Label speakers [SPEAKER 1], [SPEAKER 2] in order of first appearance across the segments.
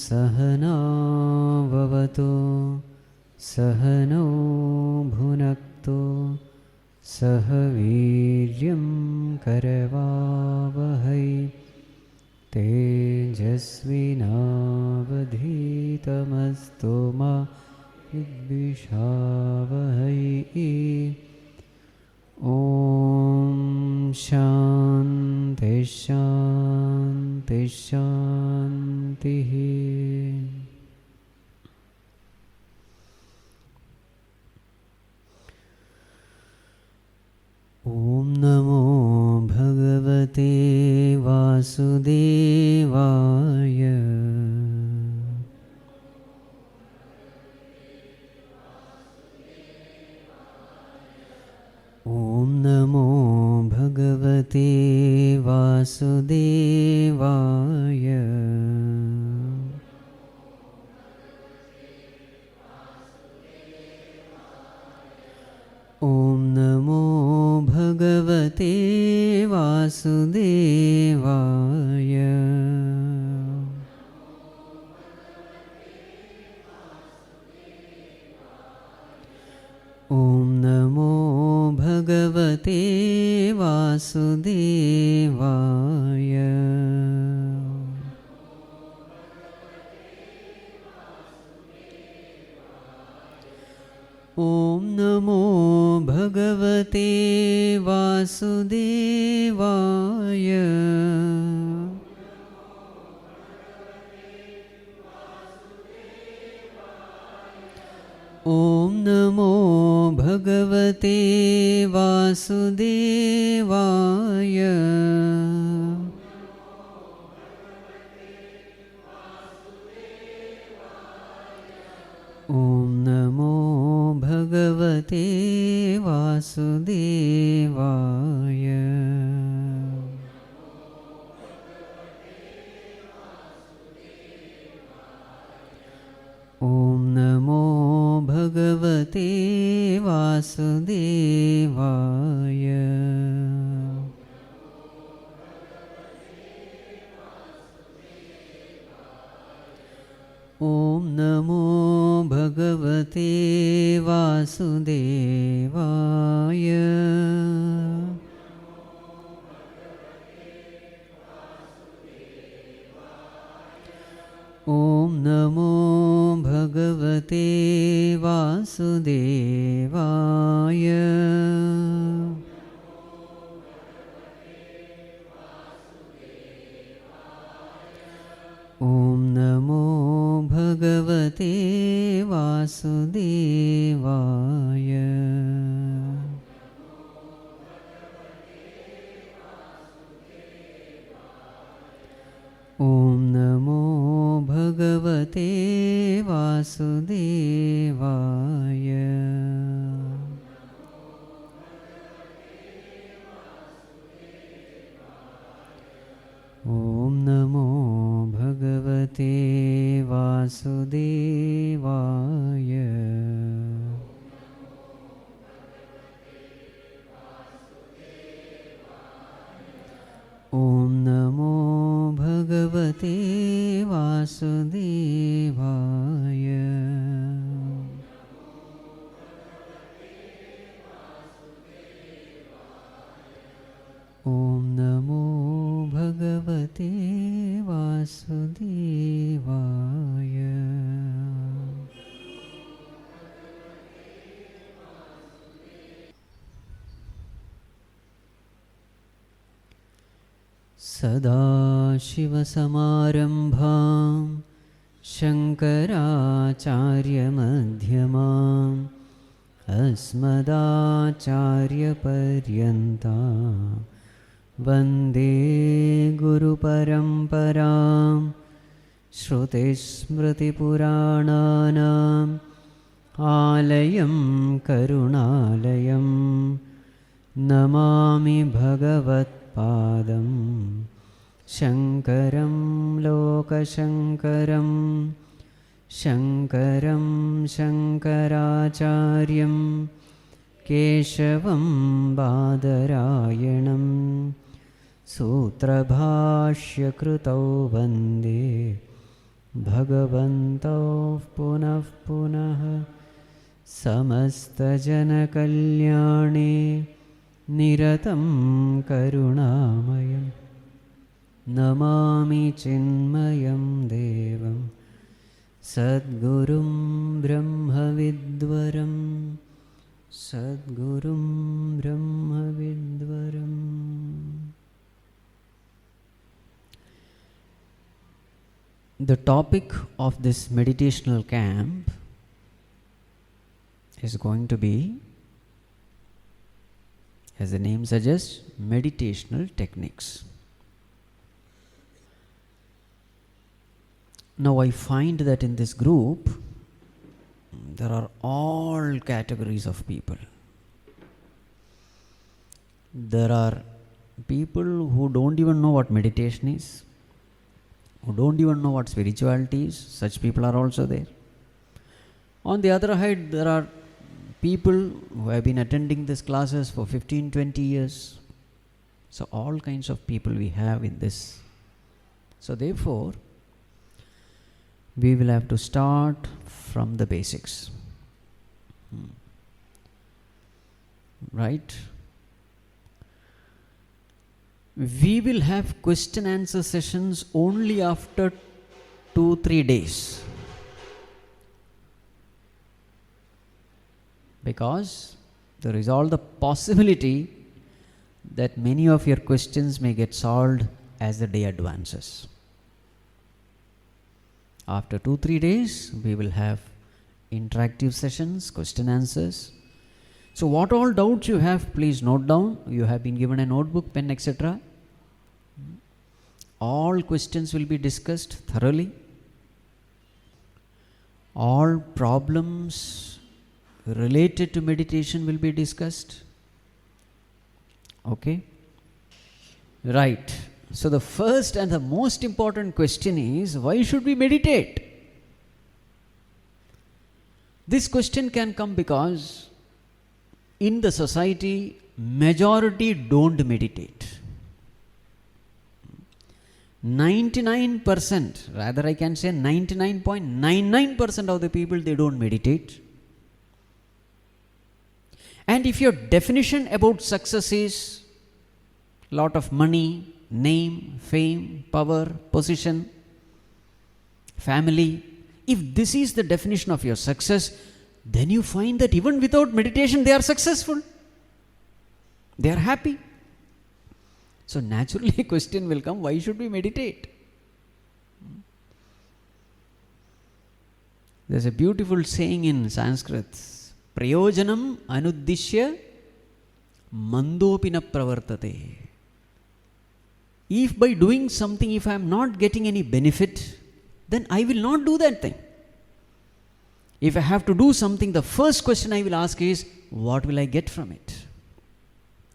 [SPEAKER 1] सहनाववतु सहनौ भुनक्तु सह वीर्यं करवावहै तेजस्विनावधीतमस्तु मा विद्विषावहै। ॐ शान्ति शान्ति शान्तिः। ॐ नमो भगवते वासुदेवाय। ॐ नमो भगवते वासुदेवाय। ॐ नमो भगवते वासुदेवाय। ॐ नमो भगवते वासुदेवाय। ॐ नमो भगवते वासुदेवाय। ॐ नमो भगवते वासुदेवाय। ॐ नमो भगवते वासुदेवाय। ॐ नमो भगवते वासुदेवाय। ॐ नमो भगवते वासुदेवाय। ॐ नमो भगवते वासुदेवाय। ॐ नमो भगवते वासुदेवाय। ॐ नमो भगवते वासुदेवाय। ॐ नमो भगवते वासुदेवाय। ॐ नमो भगवते वासुदेवाय। ॐ नमो भगवते वासुदेवाय। सदाशिवसमारम्भां शङ्कराचार्यमध्यमाम् अस्मदाचार्यपर्यन्तां वन्दे गुरुपरम्परां श्रुतिस्मृतिपुराणानाम् आलयं करुणालयं नमामि भगवत्पादं शङ्करं लोकशङ्करं शङ्करं शङ्कराचार्यं केशवं बादरायणं सूत्रभाष्यकृतौ वन्दे भगवन्तौ पुनः पुनः समस्तजनकल्याणे निरतं करुणामयं नमामि चिन्मयं देवं सद्गुरुं ब्रह्मविद्वरं सद्गुरुं ब्रह्मविद्वरम्. The topic of this meditational camp is going to be, as the name suggests, meditational techniques. Now I find that in this group there are all categories of people. There are people who don't even know what meditation is, who don't even know what spirituality is. Such people are also there. On the other hand, there are people who have been attending these classes for 15-20 years. So all kinds of people we have in this. So therefore, we will have to start from the basics. Right? We will have question answer sessions only after 2-3 days. Because there is all the possibility that many of your questions may get solved as the day advances. After 2-3 days, we will have interactive sessions, question answers. So what all doubts you have, please note down. You have been given a notebook, pen, etc. All questions will be discussed thoroughly. All problems related to meditation will be discussed. Okay? Right. So the first and the most important question is, why should we meditate? This question can come because in the society, majority don't meditate. 99%, rather I can say 99.99% of the people, they don't meditate. And if your definition about success is lot of money, name, fame, power, position, family, if this is the definition of your success, then you find that even without meditation they are successful. They are happy. So naturally a question will come, why should we meditate? There's a beautiful saying in Sanskrit, Prayojanam anuddishya mandopina pravartate. If by doing something, if I am not getting any benefit, then I will not do that thing. If I have to do something, the first question I will ask is, what will I get from it?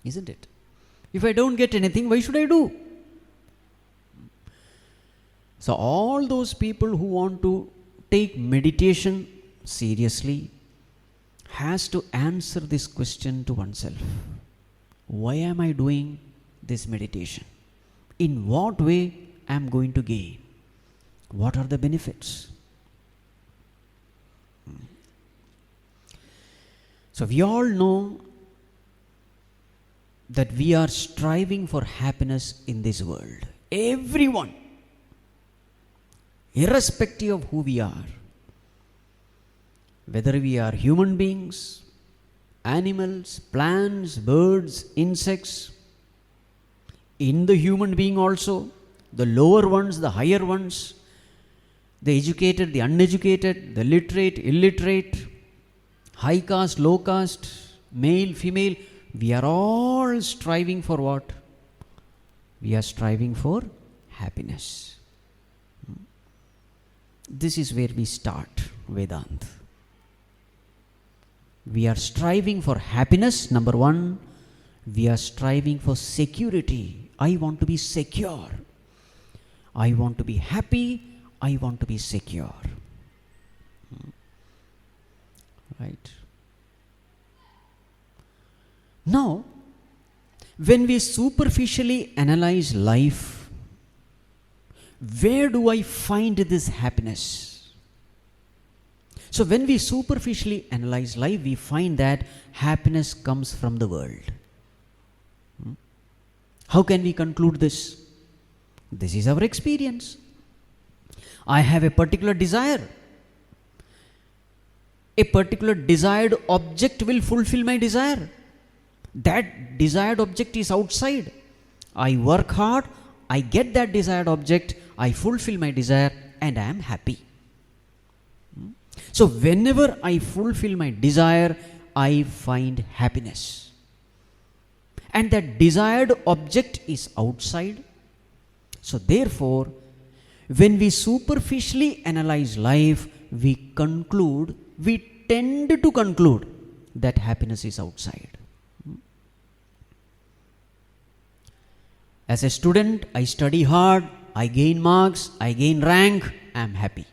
[SPEAKER 1] Isn't it? If I don't get anything, why should I do? So all those people who want to take meditation seriously has to answer this question to oneself. Why am I doing this meditation? In what way I am going to gain? What are the benefits? So we all know that we are striving for happiness in this world. Everyone, irrespective of who we are, whether we are human beings, animals, plants, birds, insects, in the human being also, the lower ones, the higher ones, the educated, the uneducated, the literate, illiterate, high caste, low caste, male, female, we are all striving for what? We are striving for happiness. This is where we start Vedanta. We are striving for happiness, number one. We are striving for security. I want to be secure. I want to be happy. I want to be secure. Right. Now, when we superficially analyze life, where do I find this happiness? So when we superficially analyze life, we find that happiness comes from the world. How can we conclude this? This is our experience. I have a particular desire. A particular desired object will fulfill my desire. That desired object is outside. I work hard, I get that desired object, I fulfill my desire, and I am happy. So whenever I fulfill my desire, I find happiness. And that desired object is outside. So therefore, when we superficially analyze life, we tend to conclude that happiness is outside. As a student, I study hard, I gain marks, I gain rank, I am happy.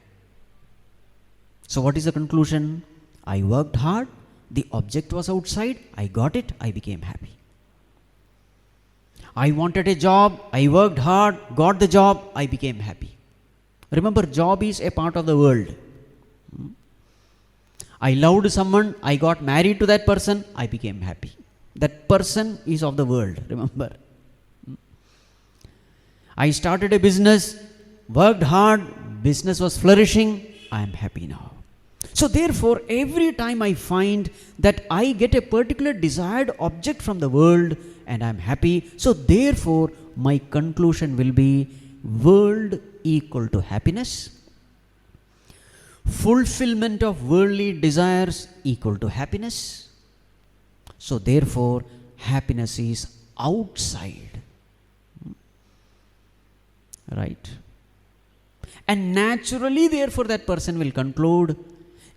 [SPEAKER 1] So what is the conclusion? I worked hard, the object was outside, I got it, I became happy. I wanted a job, I worked hard, got the job, I became happy. Remember, job is a part of the world. I loved someone, I got married to that person, I became happy. That person is of the world, remember. I started a business, worked hard, business was flourishing, I am happy now. So therefore, every time I find that I get a particular desired object from the world and I am happy, so therefore my conclusion will be world equal to happiness. Fulfillment of worldly desires equal to happiness. So therefore, happiness is outside. Right? And naturally, therefore, that person will conclude,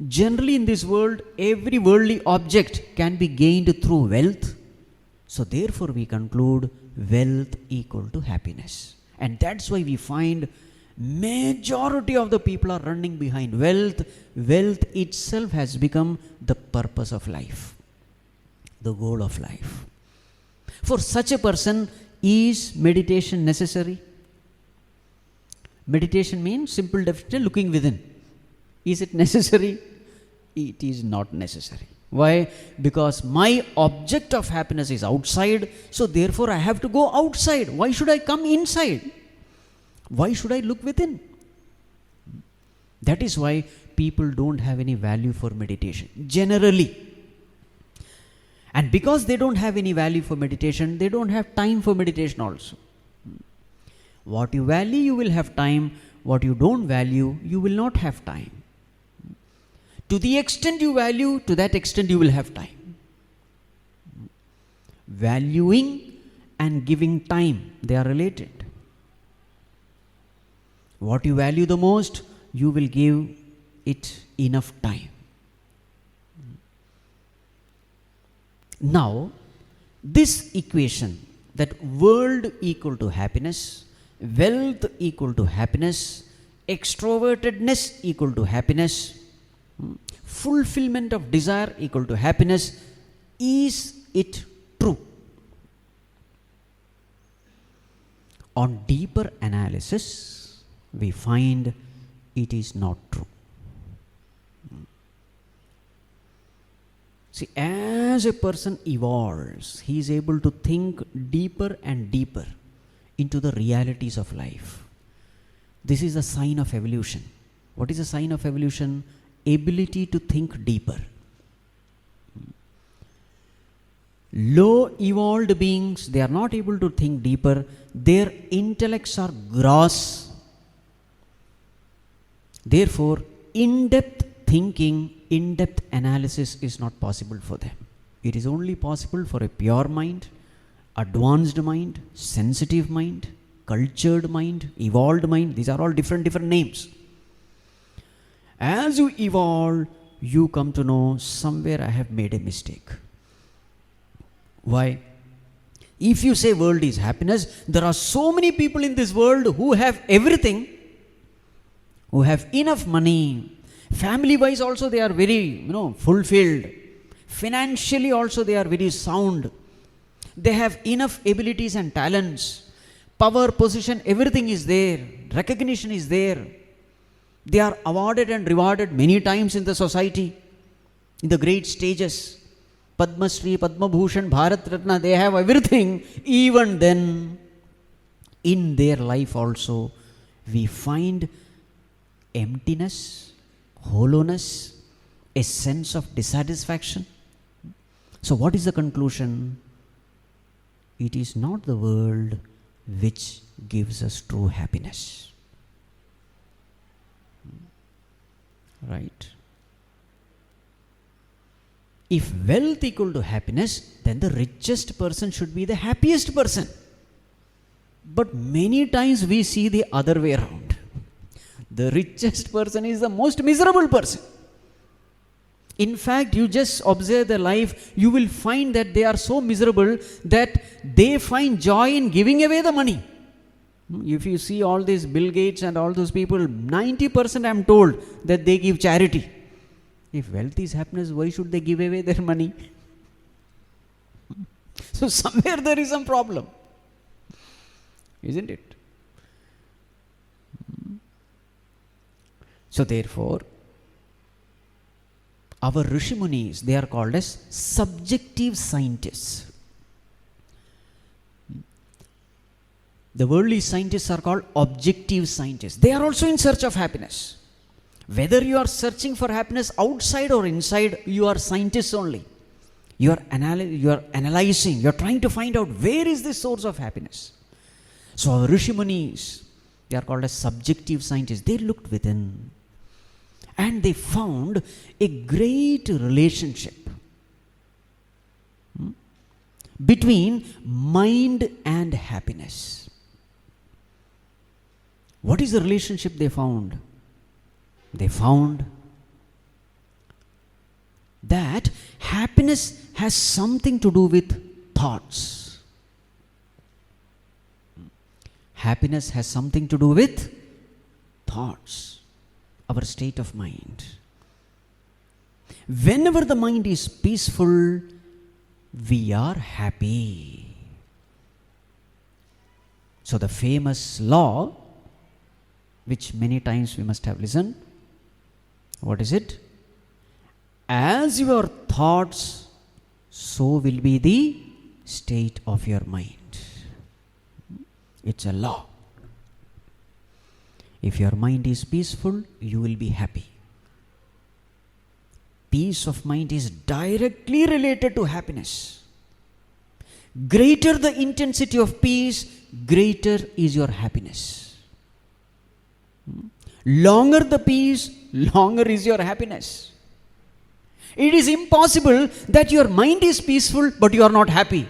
[SPEAKER 1] generally in this world, every worldly object can be gained through wealth. So therefore, we conclude wealth equal to happiness. And that's why we find majority of the people are running behind wealth. Wealth itself has become the purpose of life, the goal of life. For such a person, is meditation necessary? Meditation means, simple definition, looking within. Is it necessary? It is not necessary. Why? Because my object of happiness is outside, so therefore I have to go outside. Why should I come inside? Why should I look within? That is why people don't have any value for meditation, generally. And because they don't have any value for meditation, they don't have time for meditation also. What you value, you will have time. What you don't value, you will not have time. To the extent you value, to that extent you will have time. Valuing and giving time, they are related. What you value the most, you will give it enough time. Now, this equation, that world equal to happiness, wealth equal to happiness, extrovertedness equal to happiness, fulfillment of desire equal to happiness, is it true? On deeper analysis, we find it is not true. See, as a person evolves, he is able to think deeper and deeper into the realities of life. This is a sign of evolution. What is a sign of evolution? Ability to think deeper. Low evolved beings, they are not able to think deeper. Their intellects are gross. Therefore, in-depth thinking in-depth analysis is not possible for them. It is only possible for a pure mind, advanced mind, sensitive mind, cultured mind, evolved mind. These are all different names. As you evolve, you come to know somewhere I have made a mistake. Why? If you say world is happiness, there are so many people in this world who have everything, who have enough money. Family wise also they are very, fulfilled. Financially also they are very sound. They have enough abilities and talents. Power, position, everything is there. Recognition is there. They are awarded and rewarded many times in the society, in the great stages. Padma Shri, Padma Bhushan, Bharat Ratna, they have everything. Even then, in their life also, we find emptiness, hollowness, a sense of dissatisfaction. So what is the conclusion? It is not the world which gives us true happiness. Right? If wealth equal to happiness, then the richest person should be the happiest person. But many times we see the other way around. The richest person is the most miserable person. In fact, you just observe their life, you will find that they are so miserable that they find joy in giving away the money. If you see all these Bill Gates and all those people, 90% I am told that they give charity. If wealth is happiness, why should they give away their money? So somewhere there is some problem. Isn't it? So therefore, our Rishi Munis, they are called as subjective scientists. The worldly scientists are called objective scientists. They are also in search of happiness. Whether you are searching for happiness outside or inside, you are scientists only. You are analyzing, you are trying to find out where is the source of happiness. So our Rishi Munis, they are called as subjective scientists. They looked within and they found a great relationship between mind and happiness. What is the relationship they found? They found that happiness has something to do with thoughts. Happiness has something to do with thoughts, our state of mind. Whenever the mind is peaceful, we are happy. So the famous law, which many times we must have listened, what is it? As your thoughts, so will be the state of your mind. It's a law. If your mind is peaceful, you will be happy. Peace of mind is directly related to happiness. Greater the intensity of peace, greater is your happiness. Longer the peace, longer is your happiness. It is impossible that your mind is peaceful but you are not happy.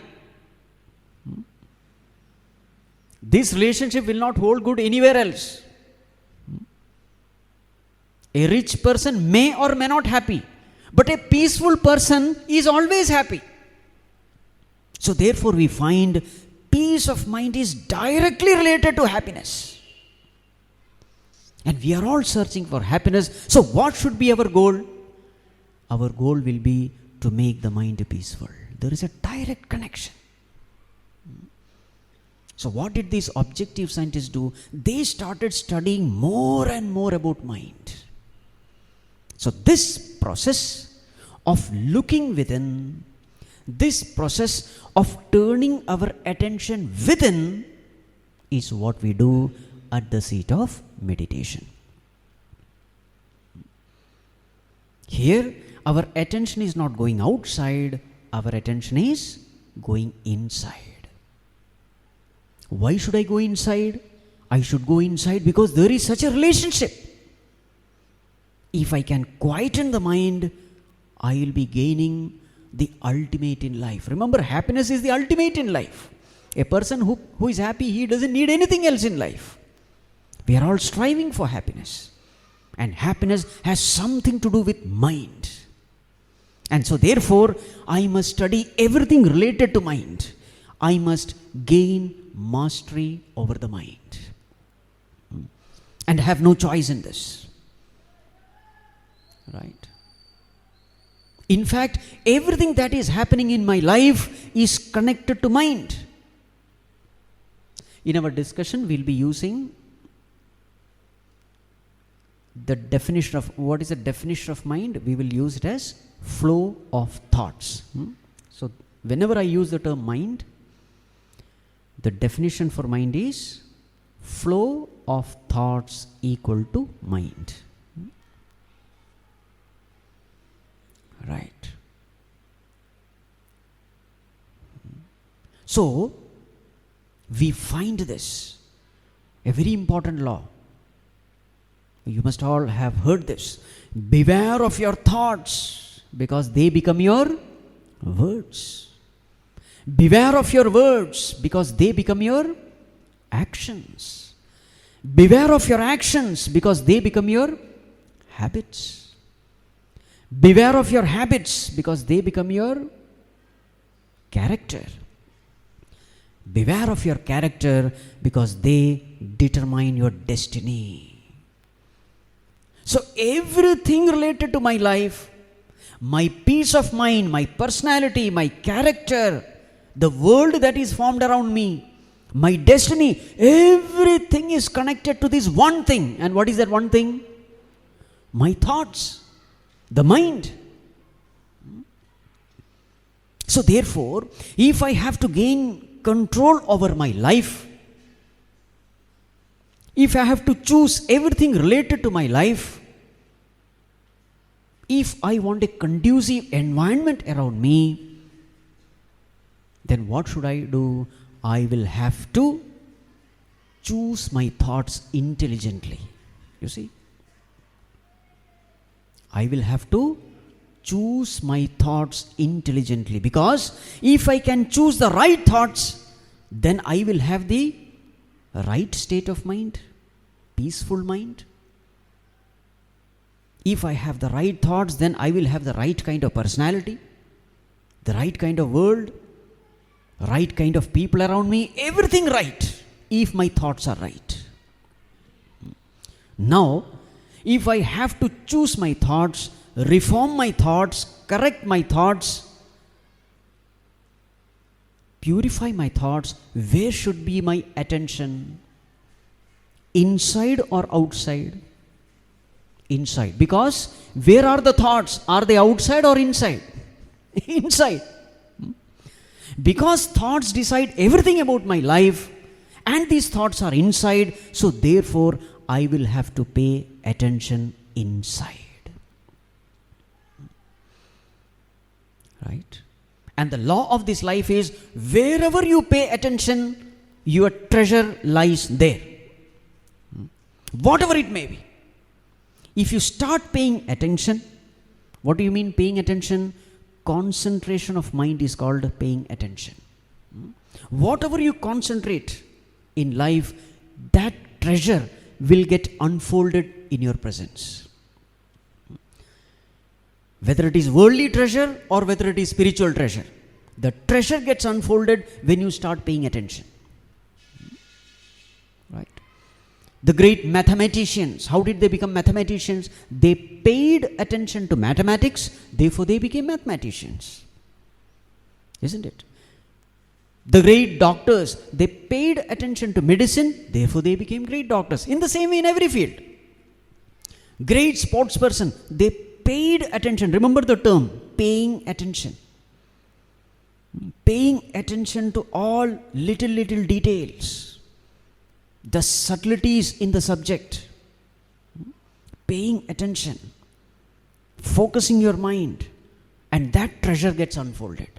[SPEAKER 1] This relationship will not hold good anywhere else. A rich person may or may not happy, but a peaceful person is always happy. So therefore we find peace of mind is directly related to happiness. And we are all searching for happiness. So what should be our goal? Our goal will be to make the mind peaceful. There is a direct connection. So what did these objective scientists do? They started studying more and more about mind. So this process of looking within, this process of turning our attention within is what we do at the seat of meditation. Here, our attention is not going outside, our attention is going inside. Why should I go inside? I should go inside because there is such a relationship. If I can quieten the mind, I will be gaining the ultimate in life. Remember, happiness is the ultimate in life. A person who is happy, he doesn't need anything else in life. We are all striving for happiness. And happiness has something to do with mind. And so therefore, I must study everything related to mind. I must gain mastery over the mind. And have no choice in this. Right? In fact, everything that is happening in my life is connected to mind. In our discussion, we'll be using the definition of, what is the definition of mind? We will use it as flow of thoughts. So, whenever I use the term mind, the definition for mind is flow of thoughts equal to mind. Right. So, we find this a very important law. You must all have heard this. Beware of your thoughts, because they become your words. Beware of your words, because they become your actions. Beware of your actions, because they become your habits. Beware of your habits, because they become your character. Beware of your character, because they determine your destiny. So everything related to my life, my peace of mind, my personality, my character, the world that is formed around me, my destiny, everything is connected to this one thing. And what is that one thing? My thoughts, the mind. So therefore, if I have to gain control over my life, if I have to choose everything related to my life, if I want a conducive environment around me, then what should I do? I will have to choose my thoughts intelligently. You see? I will have to choose my thoughts intelligently, because if I can choose the right thoughts, then I will have the right state of mind, peaceful mind. If I have the right thoughts, then I will have the right kind of personality, the right kind of world, right kind of people around me, everything right, if my thoughts are right. Now, if I have to choose my thoughts, reform my thoughts, correct my thoughts, purify my thoughts, where should be my attention? Inside or outside? Inside. Because where are the thoughts? Are they outside or inside? Inside. Because thoughts decide everything about my life, and these thoughts are inside, so therefore I will have to pay attention inside. Right? And the law of this life is, wherever you pay attention, your treasure lies there. Whatever it may be. If you start paying attention, what do you mean paying attention? Concentration of mind is called paying attention. Whatever you concentrate in life, that treasure will get unfolded in your presence. Whether it is worldly treasure or whether it is spiritual treasure, the treasure gets unfolded when you start paying attention. Right? The great mathematicians, how did they become mathematicians? They paid attention to mathematics, therefore they became mathematicians. Isn't it? The great doctors, they paid attention to medicine, therefore they became great doctors. In the same way in every field. Great sportsperson, they paid attention. Remember the term, paying attention. Paying attention to all little details. The subtleties in the subject. Paying attention. Focusing your mind. And that treasure gets unfolded.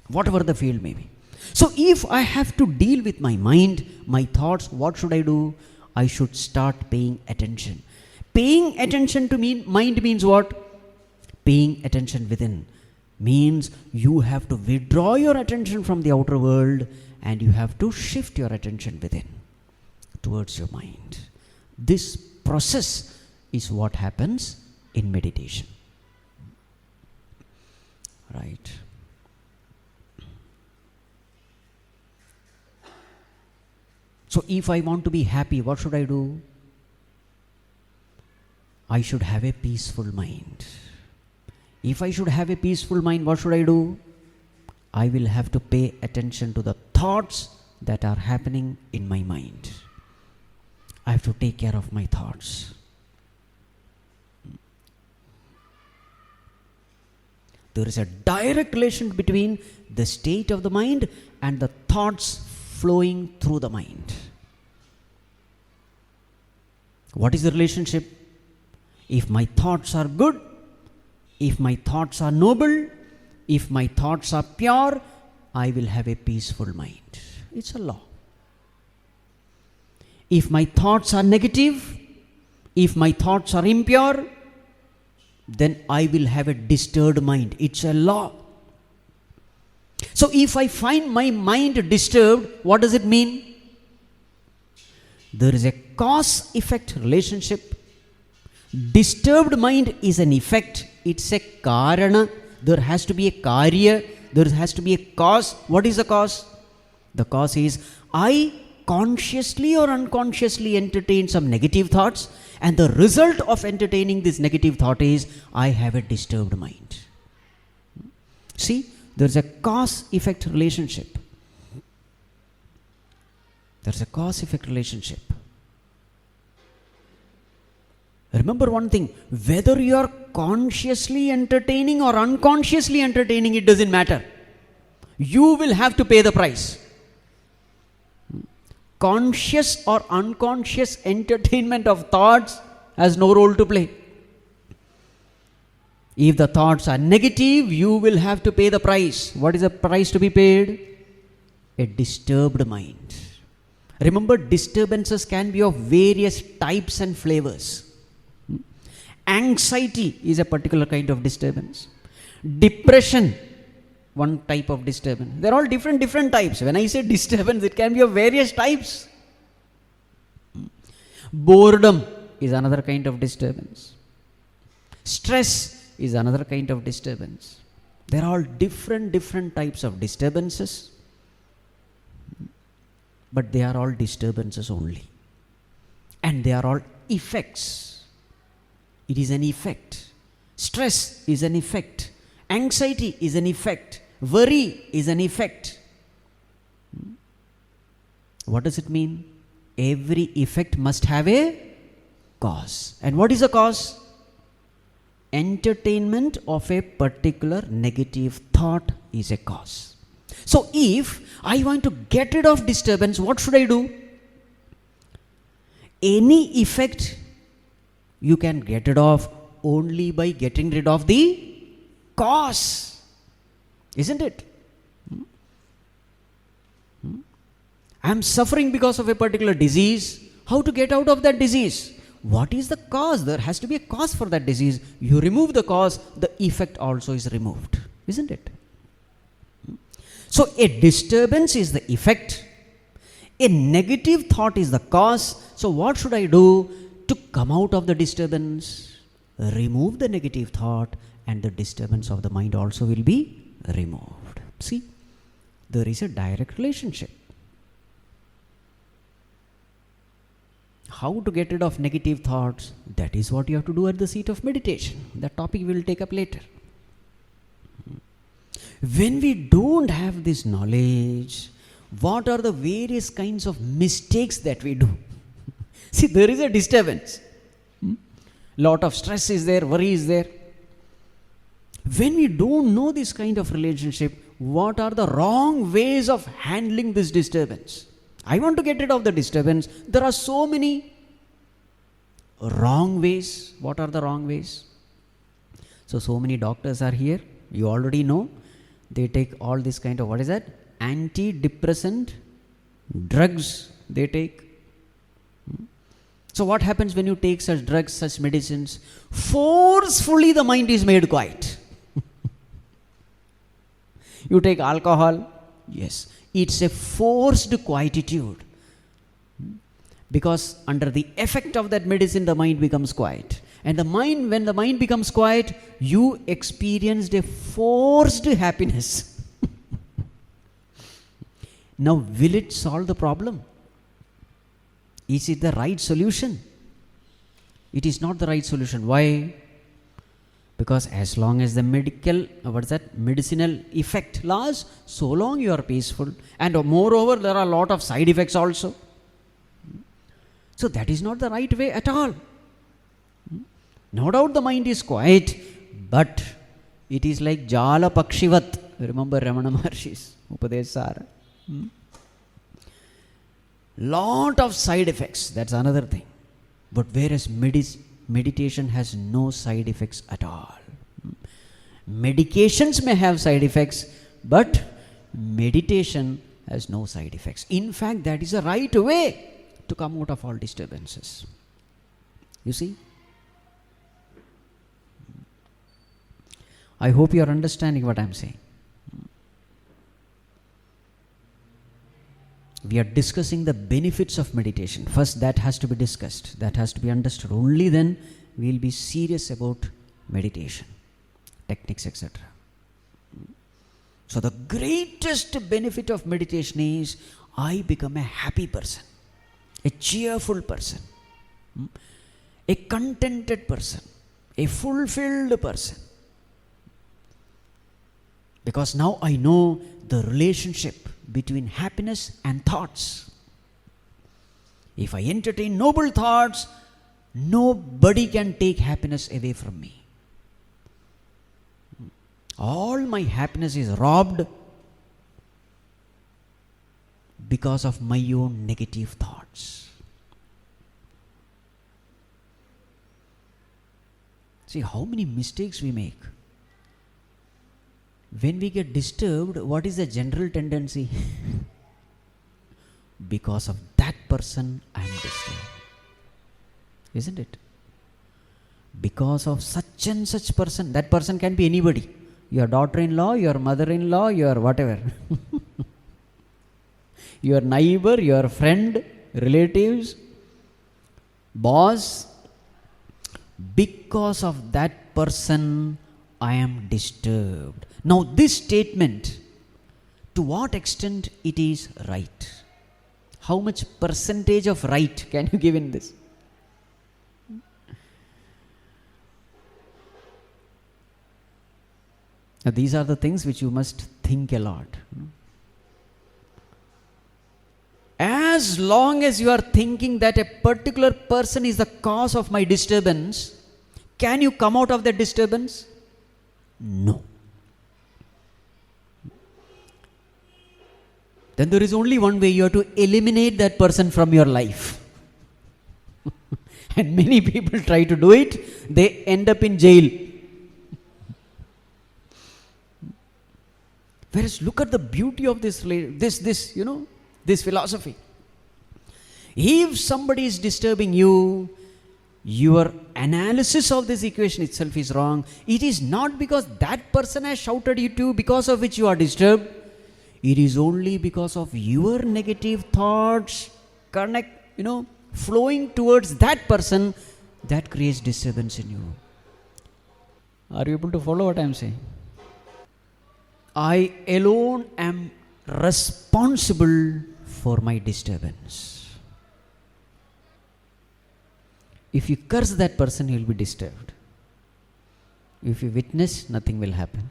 [SPEAKER 1] Whatever the field may be. So if I have to deal with my mind, my thoughts, what should I do? I should start paying attention. Paying attention to mind means what? Paying attention within means you have to withdraw your attention from the outer world and you have to shift your attention within towards your mind. This process is what happens in meditation. Right. So if I want to be happy, what should I do? I should have a peaceful mind. If I should have a peaceful mind, what should I do? I will have to pay attention to the thoughts that are happening in my mind. I have to take care of my thoughts. There is a direct relation between the state of the mind and the thoughts flowing through the mind. What is the relationship? If my thoughts are good, if my thoughts are noble, if my thoughts are pure, I will have a peaceful mind. It's a law. If my thoughts are negative, if my thoughts are impure, then I will have a disturbed mind. It's a law. So if I find my mind disturbed, what does it mean? There is a cause-effect relationship. Disturbed mind is an effect. It's a karana. There has to be a karya. There has to be a cause. What is the cause? The cause is I consciously or unconsciously entertain some negative thoughts, and the result of entertaining this negative thought is I have a disturbed mind. See, there is a cause-effect relationship. There is a cause-effect relationship. Remember one thing, whether you are consciously entertaining or unconsciously entertaining, it doesn't matter. You will have to pay the price. Conscious or unconscious entertainment of thoughts has no role to play. If the thoughts are negative, you will have to pay the price. What is the price to be paid? A disturbed mind. Remember, disturbances can be of various types and flavors. Anxiety is a particular kind of disturbance. Depression, one type of disturbance. They are all different types. When I say disturbance, it can be of various types. Boredom is another kind of disturbance. Stress is another kind of disturbance. They are all different types of disturbances, but they are all disturbances only. And they are all effects. It is an effect. Stress is an effect. Anxiety is an effect. Worry is an effect. What does it mean? Every effect must have a cause. And what is the cause? Entertainment of a particular negative thought is a cause. So if I want to get rid of disturbance, what should I do? Any effect you can get rid of only by getting rid of the cause. Isn't it? I am suffering because of a particular disease. How to get out of that disease? What is the cause? There has to be a cause for that disease. You remove the cause, the effect also is removed. Isn't it? So a disturbance is the effect. A negative thought is the cause. So what should I do to come out of the disturbance? Remove the negative thought and the disturbance of the mind also will be removed. See, there is a direct relationship. How to get rid of negative thoughts? That is what you have to do at the seat of meditation. That topic we will take up later. When we don't have this knowledge, what are the various kinds of mistakes that we do? See, there is a disturbance. Lot of stress is there, worry is there. When we don't know this kind of relationship, what are the wrong ways of handling this disturbance? I want to get rid of the disturbance. There are so many wrong ways. What are the wrong ways? So many doctors are here. You already know. They take all this kind of, what is that? Antidepressant drugs they take. So what happens when you take such drugs, such medicines? Forcefully the mind is made quiet. You take alcohol, yes, it's a forced quietude. Because under the effect of that medicine, the mind becomes quiet. And when the mind becomes quiet, you experienced a forced happiness. Now, will it solve the problem? Is it the right solution? It is not the right solution. Why? Because as long as the medicinal effect lasts, so long you are peaceful. And moreover, there are a lot of side effects also. So that is not the right way at all. No doubt the mind is quiet, but it is like Jala Pakshivat. Remember Ramana Maharshi's Upadesara. Lot of side effects, that's another thing. But whereas meditation has no side effects at all. Medications may have side effects, but meditation has no side effects. In fact, that is the right way to come out of all disturbances. You see? I hope you are understanding what I am saying. We are discussing the benefits of meditation. First, that has to be discussed. That has to be understood. Only then we will be serious about meditation, techniques, etc. So the greatest benefit of meditation is I become a happy person, a cheerful person, a contented person, a fulfilled person. Because now I know the relationship between happiness and thoughts. If I entertain noble thoughts, nobody can take happiness away from me. All my happiness is robbed because of my own negative thoughts. See how many mistakes we make. When we get disturbed, what is the general tendency? Because of that person, I am disturbed. Isn't it? Because of such and such person. That person can be anybody. Your daughter-in-law, your mother-in-law, your whatever. Your neighbor, your friend, relatives, boss. Because of that person, I am disturbed. Now this statement, to what extent it is right? How much percentage of right can you give in this? Now these are the things which you must think a lot. As long as you are thinking that a particular person is the cause of my disturbance, can you come out of that disturbance? No. Then there is only one way. You have to eliminate that person from your life. And many people try to do it. They end up in jail. Whereas look at the beauty of this philosophy. If somebody is disturbing you, your analysis of this equation itself is wrong. It is not because that person has shouted you to, because of which you are disturbed. It is only because of your negative thoughts flowing towards that person that creates disturbance in you. Are you able to follow what I am saying? I alone am responsible for my disturbance. If you curse that person, you will be disturbed. If you witness, nothing will happen.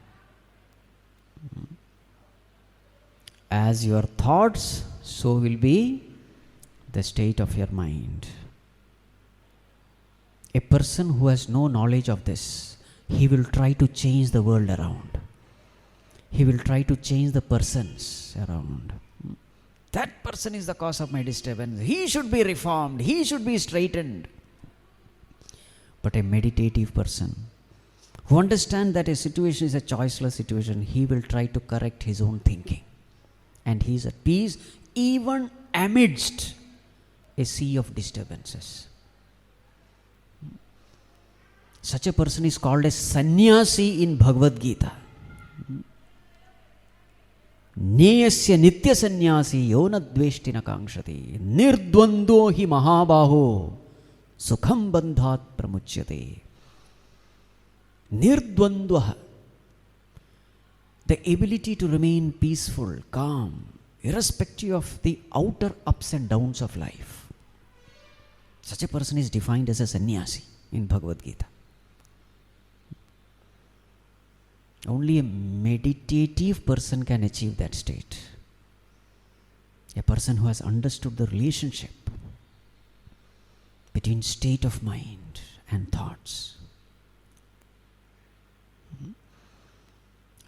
[SPEAKER 1] As your thoughts, so will be the state of your mind. A person who has no knowledge of this, he will try to change the world around. He will try to change the persons around. That person is the cause of my disturbance. He should be reformed. He should be straightened. But a meditative person who understands that a situation is a choiceless situation, he will try to correct his own thinking. And he is at peace even amidst a sea of disturbances. Such a person is called a Sannyāsī in Bhagavad Gita. Neyasya nitya sannyasi yona dveshti na kankshati nirdvando hi mahabaho sukham bandhat pramuchyate. Nirdvandvaha, the ability to remain peaceful, calm, irrespective of the outer ups and downs of life. Such a person is defined as a sannyasi in Bhagavad Gita. Only a meditative person can achieve that state. A person who has understood the relationship between state of mind and thoughts.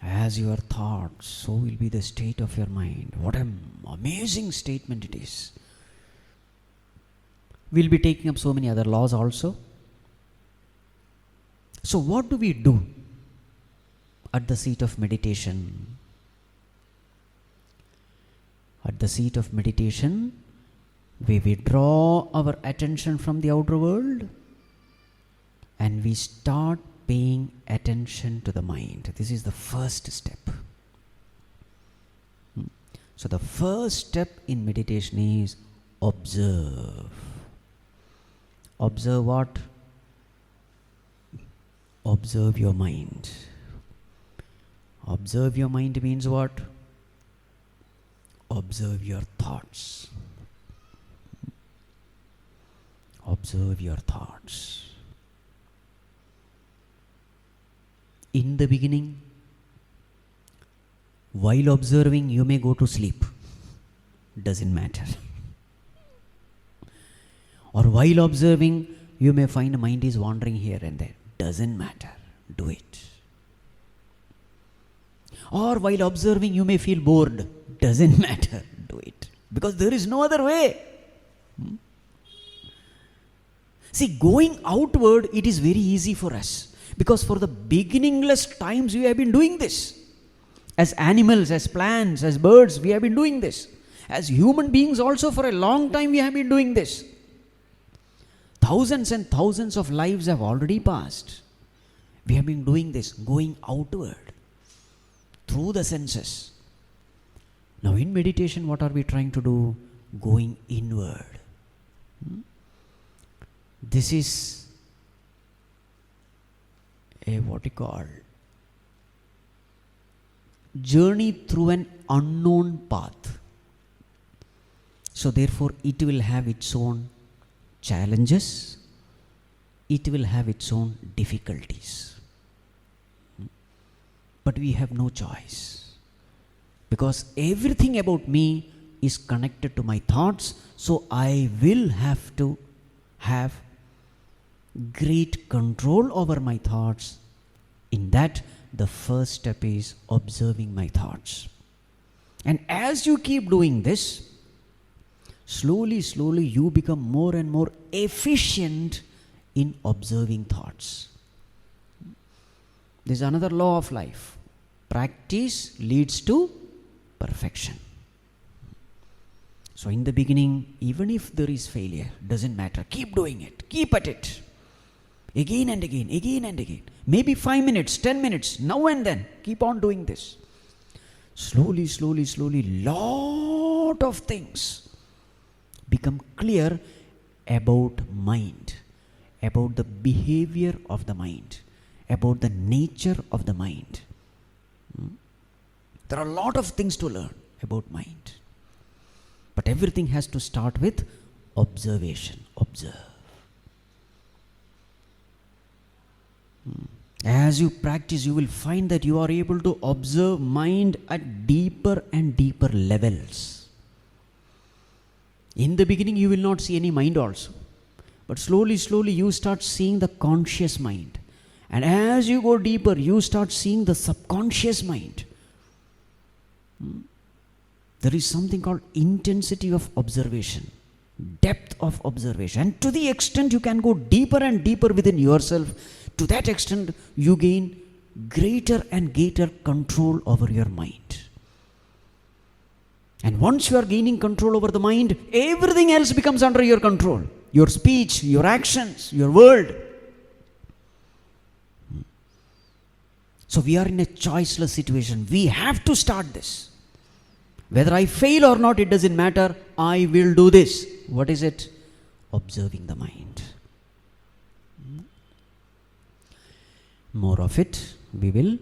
[SPEAKER 1] As your thoughts, so will be the state of your mind. What an amazing statement it is. We'll be taking up so many other laws also. So what do we do at the seat of meditation? At the seat of meditation, we withdraw our attention from the outer world and we start paying attention to the mind. This is the first step. So the first step in meditation is observe. Observe what? Observe your mind. Observe your mind means what? Observe your thoughts. Observe your thoughts. In the beginning, while observing, you may go to sleep. Doesn't matter. Or while observing, you may find mind is wandering here and there. Doesn't matter. Do it. Or while observing, you may feel bored. Doesn't matter. Do it. Because there is no other way. See, going outward, it is very easy for us. Because for the beginningless times, we have been doing this. As animals, as plants, as birds, we have been doing this. As human beings also, for a long time, we have been doing this. Thousands and thousands of lives have already passed. We have been doing this, going outward, through the senses. Now in meditation, what are we trying to do? Going inward. This is a journey through an unknown path. So therefore it will have its own challenges, it will have its own difficulties. But we have no choice. Because everything about me is connected to my thoughts, so I will have to have great control over my thoughts. In that, the first step is observing my thoughts. And as you keep doing this, slowly, slowly you become more and more efficient in observing thoughts. There is another law of life. Practice leads to perfection. So in the beginning, even if there is failure, doesn't matter. Keep doing it. Keep at it. Again and again, again and again. Maybe 5 minutes, 10 minutes, now and then. Keep on doing this. Slowly, slowly, slowly, lot of things become clear about mind, about the behavior of the mind, about the nature of the mind. There are a lot of things to learn about mind. But everything has to start with observation. Observe. As you practice, you will find that you are able to observe mind at deeper and deeper levels. In the beginning, you will not see any mind also. But slowly, slowly, you start seeing the conscious mind. And as you go deeper, you start seeing the subconscious mind. There is something called intensity of observation, depth of observation. And to the extent you can go deeper and deeper within yourself, to that extent you gain greater and greater control over your mind. And once you are gaining control over the mind, everything else becomes under your control. Your speech, your actions, your world. So we are in a choiceless situation. We have to start this. Whether I fail or not, it doesn't matter. I will do this. What is it? Observing the mind. More of it we will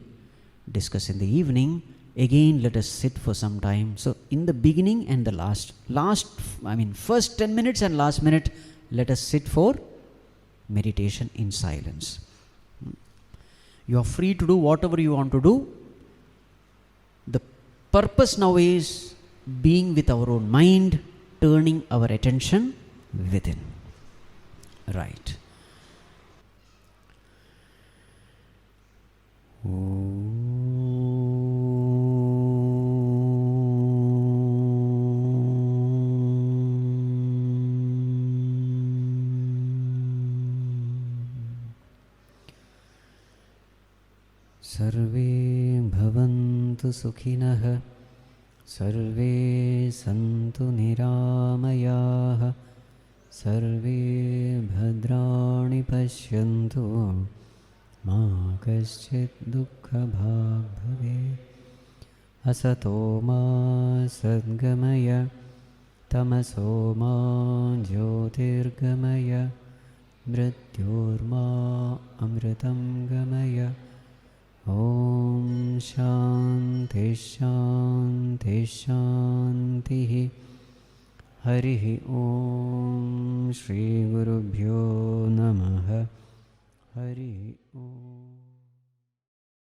[SPEAKER 1] discuss in the evening. Again, let us sit for some time. So in the beginning and the first 10 minutes and last minute, let us sit for meditation in silence. You are free to do whatever you want to do. The purpose now is being with our own mind, turning our attention within. Right. Sarve bhavantu sukhinah, sarve santu niramayaah, sarve bhadrani pashyantu, ma kaschit dukkha bhag bhave. Asato ma sadgamaya, tamaso ma jyotirgamaya, mrityorma amritam gamaya. Om Shanti Shanti Shanti. Harihi Om Shri Gurubhyo Namaha. Harihi Om.